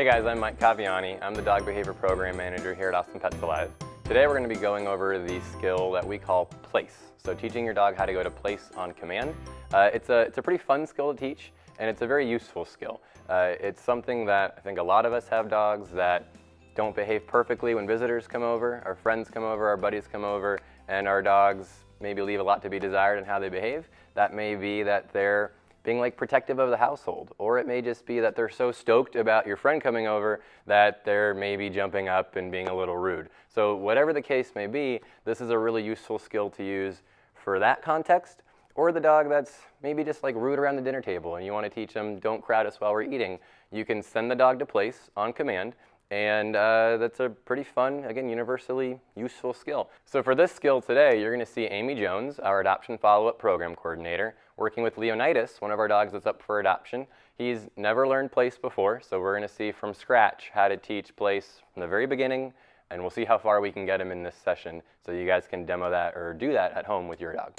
Hey guys, I'm Mike Caviani. I'm the Dog Behavior Program Manager here at Austin Pets Alive. Today we're going to be going over the skill that we call place. So teaching your dog how to go to place on command. It's a pretty fun skill to teach, and it's a very useful skill. It's something that I think a lot of us have dogs that don't behave perfectly when visitors come over, our friends come over, our buddies come over, and our dogs maybe leave a lot to be desired in how they behave. That may be that they're being like protective of the household, or it may just be that they're so stoked about your friend coming over that they're maybe jumping up and being a little rude. So whatever the case may be, this is a really useful skill to use for that context, or the dog that's maybe just like rude around the dinner table and you want to teach them don't crowd us while we're eating. You can send the dog to place on command, and that's a pretty fun, again, universally useful skill. So for this skill today, you're going to see Amy Jones, our Adoption Follow-Up Program Coordinator, working with Leonidas, one of our dogs that's up for adoption. He's never learned place before, so we're going to see from scratch how to teach place from the very beginning, and we'll see how far we can get him in this session so you guys can demo that or do that at home with your dog.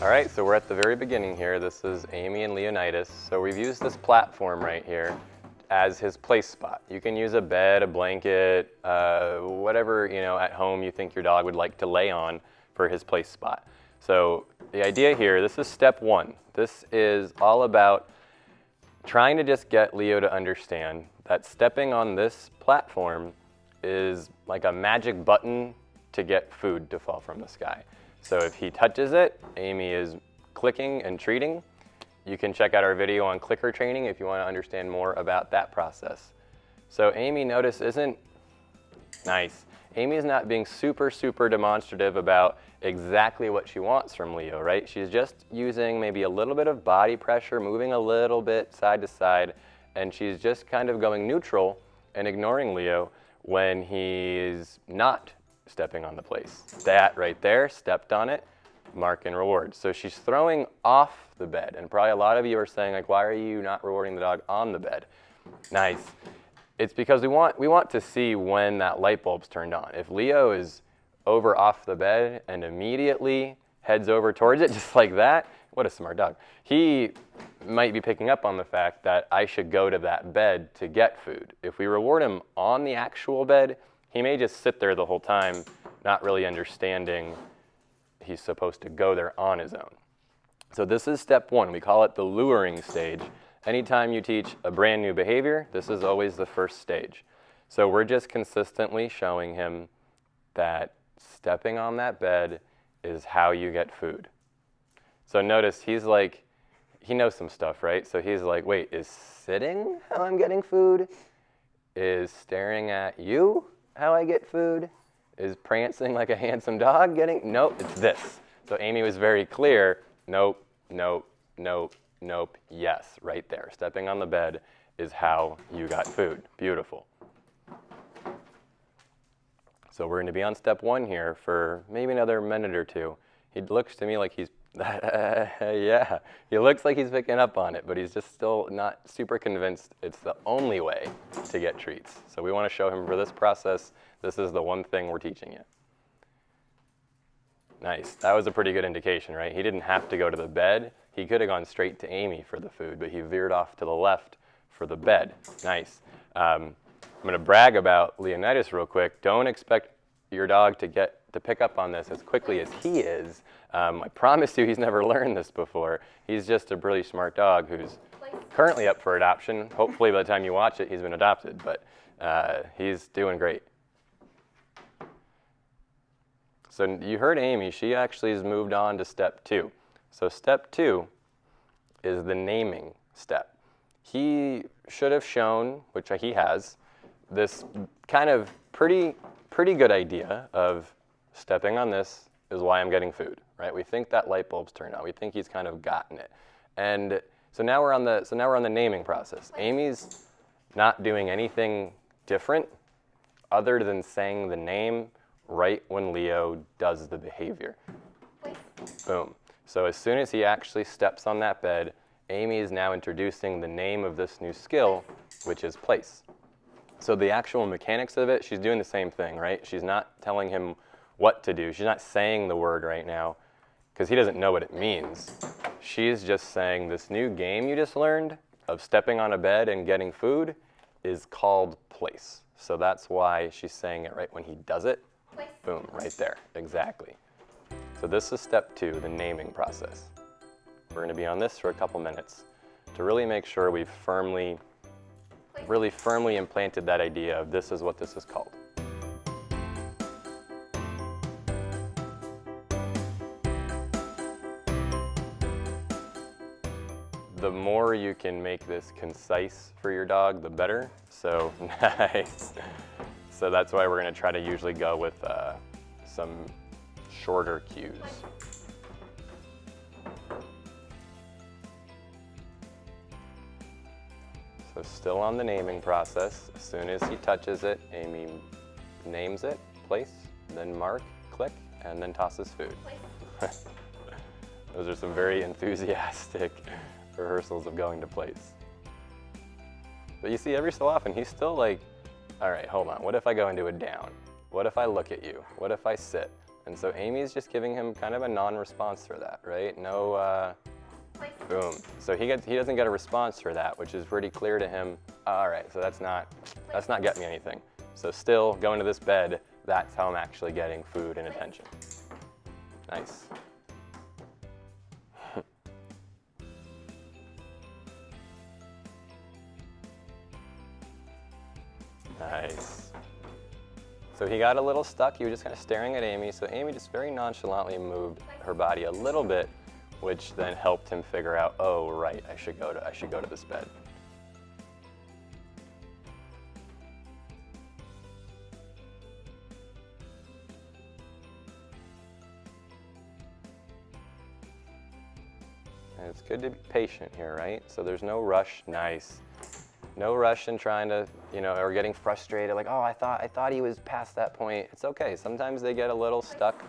All right, so we're at the very beginning here. This is Amy and Leonidas. So we've used this platform right here as his place spot. You can use a bed, a blanket, whatever at home you think your dog would like to lay on for his place spot. So the idea here, this is step one. This is all about trying to just get Leo to understand that stepping on this platform is like a magic button to get food to fall from the sky. So if he touches it, Amy is clicking and treating. You can check out our video on clicker training if you want to understand more about that process. So Amy, notice, isn't nice. Amy's not being super demonstrative about exactly what she wants from Leo, right? She's just using maybe a little bit of body pressure, moving a little bit side to side, and she's just kind of going neutral and ignoring Leo when he's not stepping on the place. That right there, stepped on it, mark and reward. So she's throwing off the bed, and probably a lot of you are saying, like, why are you not rewarding the dog on the bed? Nice. It's because we want to see when that light bulb's turned on. If Leo is over off the bed and immediately heads over towards it just like that, what a smart dog. He might be picking up on the fact that I should go to that bed to get food. If we reward him on the actual bed, he may just sit there the whole time, not really understanding he's supposed to go there on his own. So this is step one. We call it the luring stage. Anytime you teach a brand new behavior, this is always the first stage. So we're just consistently showing him that stepping on that bed is how you get food. So notice he's like, he knows some stuff, right? So he's like, wait, is sitting how I'm getting food? Is staring at you how I get food? Is prancing like a handsome dog getting? Nope, it's this. So Amy was very clear, nope, nope, nope, nope, yes, right there. Stepping on the bed is how you got food. Beautiful. So we're going to be on step one here for maybe another minute or two. He looks to me like he's, yeah, he looks like he's picking up on it, but he's just still not super convinced it's the only way to get treats. So we want to show him for this process, this is the one thing we're teaching you. Nice. That was a pretty good indication, right? He didn't have to go to the bed. He could have gone straight to Amy for the food, but he veered off to the left for the bed. Nice. I'm going to brag about Leonidas real quick. Don't expect your dog to pick up on this as quickly as he is. I promise you he's never learned this before. He's just a really smart dog who's currently up for adoption. Hopefully by the time you watch it, he's been adopted, but he's doing great. So you heard Amy, she actually has moved on to step two. So step two is the naming step. He should have shown, which he has, this kind of pretty good idea of stepping on this is why I'm getting food, right? We think that light bulb's turned on. We think he's kind of gotten it. And so now we're on the naming process. Amy's not doing anything different other than saying the name right when Leo does the behavior. Boom. So as soon as he actually steps on that bed, Amy is now introducing the name of this new skill, which is place. So the actual mechanics of it, she's doing the same thing, right? She's not telling him what to do. She's not saying the word right now because he doesn't know what it means. She's just saying, this new game you just learned, of stepping on a bed and getting food is called place. So that's why she's saying it right when he does it. Place. Boom, right there, exactly. So this is step 2, the naming process. We're going to be on this for a couple minutes to really make sure we've really firmly implanted that idea of this is what this is called. The more you can make this concise for your dog, the better. So nice. So that's why we're going to try to usually go with some shorter cues. So still on the naming process. As soon as he touches it, Amy names it, place, then mark, click, and then tosses food. Those are some very enthusiastic rehearsals of going to place. But you see, every so often, he's still like, all right, hold on, what if I go into a down? What if I look at you? What if I sit? And so Amy's just giving him kind of a non-response for that, right? No, boom. So he doesn't get a response for that, which is pretty clear to him. All right, so that's not getting me anything. So still going to this bed, that's how I'm actually getting food and attention. Nice. Nice. So he got a little stuck. He was just kind of staring at Amy. So Amy just very nonchalantly moved her body a little bit, which then helped him figure out, oh, right, I should go to this bed. And it's good to be patient here, right? So there's no rush. Nice. No rush in trying to, or getting frustrated, like, oh, I thought he was past that point. It's okay. Sometimes they get a little stuck.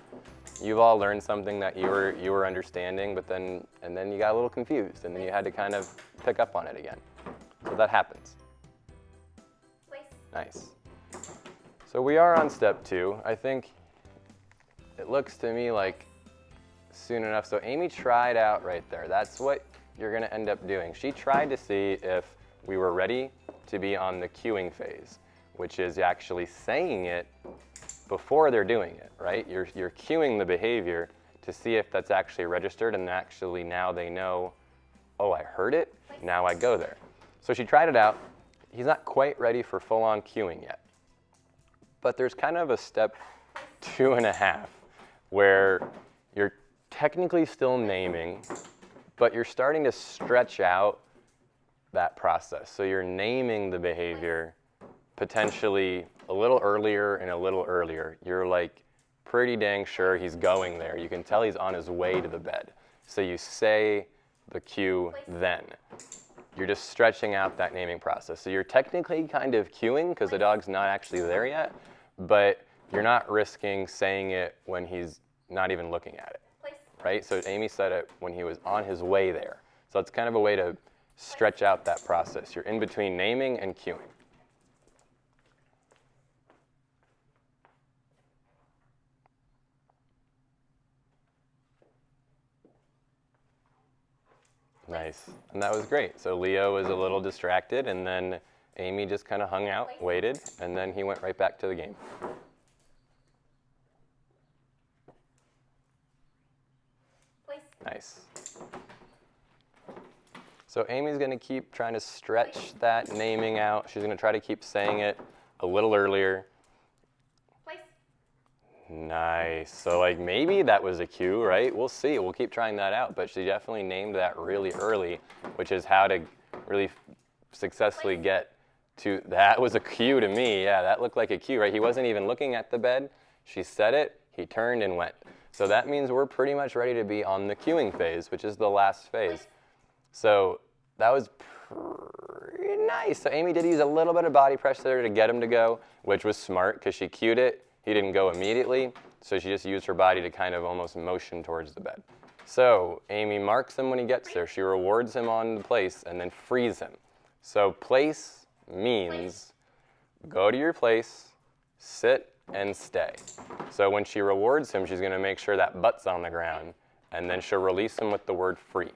You've all learned something that you were understanding, but then you got a little confused, and then you had to kind of pick up on it again. So that happens. Nice. So we are on step 2. I think it looks to me like soon enough. So Amy tried out right there. That's what you're going to end up doing. She tried to see if we were ready to be on the cueing phase, which is actually saying it before they're doing it, right? You're cueing the behavior to see if that's actually registered, and actually now they know, oh, I heard it, now I go there. So she tried it out. He's not quite ready for full-on cueing yet. But there's kind of a step 2.5 where you're technically still naming, but you're starting to stretch out that process. So you're naming the behavior potentially a little earlier and a little earlier. You're like pretty dang sure he's going there. You can tell he's on his way to the bed. So you say the cue then. You're just stretching out that naming process. So you're technically kind of cueing because the dog's not actually there yet, but you're not risking saying it when he's not even looking at it, right? So Amy said it when he was on his way there. So it's kind of a way to stretch out that process. You're in between naming and cueing. Nice. And that was great. So Leo was a little distracted, and then Amy just kind of hung out, waited, and then he went right back to the game. Nice. So Amy's going to keep trying to stretch that naming out. She's going to try to keep saying it a little earlier. Nice. So like maybe that was a cue, right? We'll see. We'll keep trying that out. But she definitely named that really early, which is how to really successfully get to, that was a cue to me. Yeah, that looked like a cue, right? He wasn't even looking at the bed. She said it, he turned and went. So that means we're pretty much ready to be on the cueing phase, which is the last phase. So that was pretty nice. So Amy did use a little bit of body pressure there to get him to go, which was smart because she cued it. He didn't go immediately, so she just used her body to kind of almost motion towards the bed. So Amy marks him when he gets there. She rewards him on the place and then frees him. So place means go to your place, sit, and stay. So when she rewards him, she's going to make sure that butt's on the ground, and then she'll release him with the word free.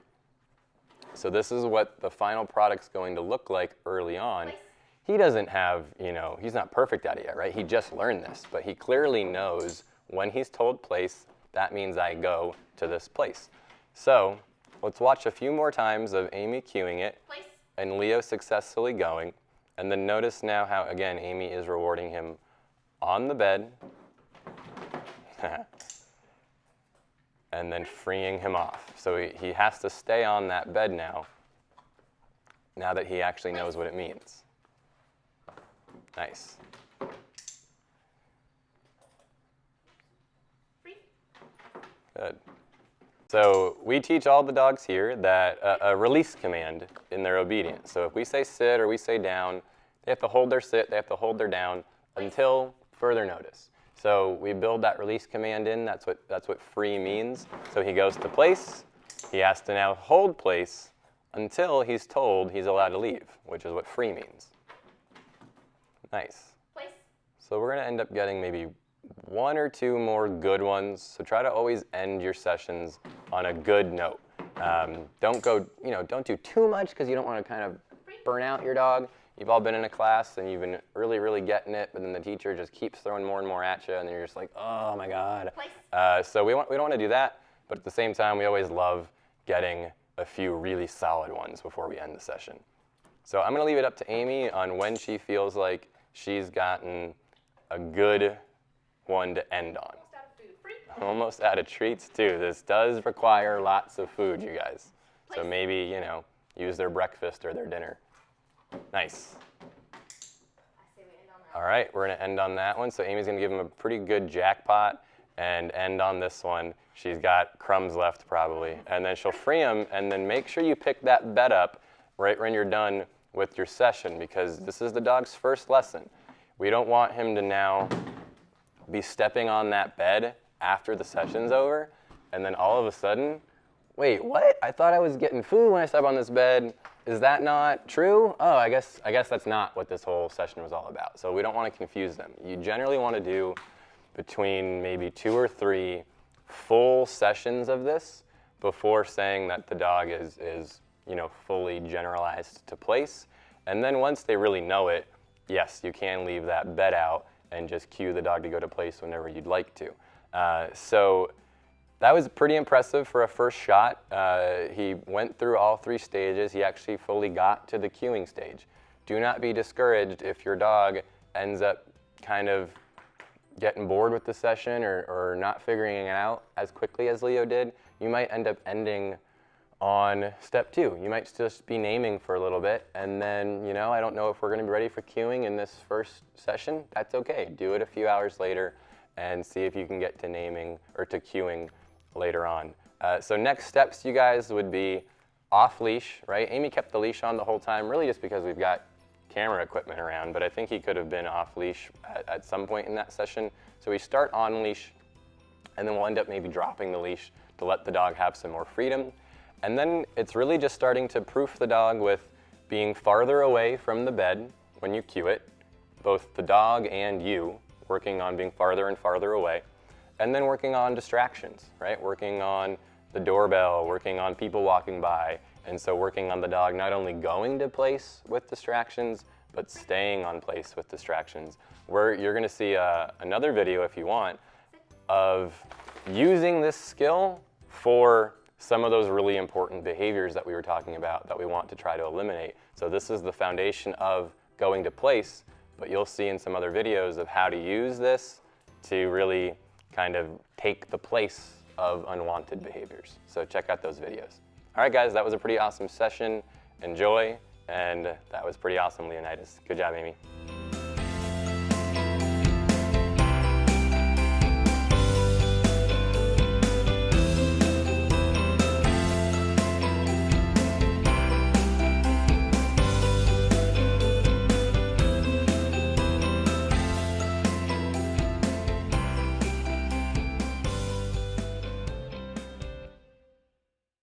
So this is what the final product's going to look like early on. He doesn't have, he's not perfect at it yet, right? He just learned this, but he clearly knows when he's told place, that means I go to this place. So let's watch a few more times of Amy cueing it and Leo successfully going. And then notice now how, again, Amy is rewarding him on the bed and then freeing him off. So he has to stay on that bed now that he actually knows what it means. Nice. Good. So we teach all the dogs here that a release command in their obedience. So if we say sit or we say down, they have to hold their sit, they have to hold their down until further notice. So we build that release command in, that's what free means. So he goes to place, he has to now hold place until he's told he's allowed to leave, which is what free means. Nice. Place. So we're gonna end up getting maybe 1 or 2 more good ones. So try to always end your sessions on a good note. Don't do too much because you don't want to kind of burn out your dog. You've all been in a class and you've been really, really getting it, but then the teacher just keeps throwing more and more at you, and then you're just like, oh my God. So we don't want to do that, but at the same time, we always love getting a few really solid ones before we end the session. So I'm going to leave it up to Amy on when she feels like she's gotten a good one to end on. Almost out of treats too. This does require lots of food, you guys. So maybe, use their breakfast or their dinner. Nice. All right, we're gonna end on that one. So Amy's gonna give him a pretty good jackpot and end on this one. She's got crumbs left probably. And then she'll free him, and then make sure you pick that bed up right when you're done with your session, because this is the dog's first lesson. We don't want him to now be stepping on that bed after the session's over, and then all of a sudden, wait, what? I thought I was getting food when I stepped on this bed. Is that not true? Oh, I guess that's not what this whole session was all about. So we don't want to confuse them. You generally want to do between maybe 2 or 3 full sessions of this before saying that the dog is fully generalized to place. And then once they really know it, yes, you can leave that bed out and just cue the dog to go to place whenever you'd like to. So that was pretty impressive for a first shot. He went through all 3 stages. He actually fully got to the cueing stage. Do not be discouraged if your dog ends up kind of getting bored with the session or not figuring it out as quickly as Leo did. You might end up ending on step 2. You might just be naming for a little bit, and then, I don't know if we're gonna be ready for cueing in this first session. That's okay. Do it a few hours later and see if you can get to naming or to cueing later on. So next steps, you guys, would be off leash, right? Amy kept the leash on the whole time, really just because we've got camera equipment around, but I think he could have been off leash at some point in that session. So we start on leash, and then we'll end up maybe dropping the leash to let the dog have some more freedom. And then it's really just starting to proof the dog with being farther away from the bed when you cue it, both the dog and you, working on being farther and farther away, and then working on distractions, right? Working on the doorbell, working on people walking by, and so working on the dog not only going to place with distractions, but staying on place with distractions. You're gonna see another video, if you want, of using this skill for some of those really important behaviors that we were talking about that we want to try to eliminate. So this is the foundation of going to place, but you'll see in some other videos of how to use this to really kind of take the place of unwanted behaviors. So check out those videos. All right, guys, that was a pretty awesome session. Enjoy, and that was pretty awesome, Leonidas. Good job, Amy.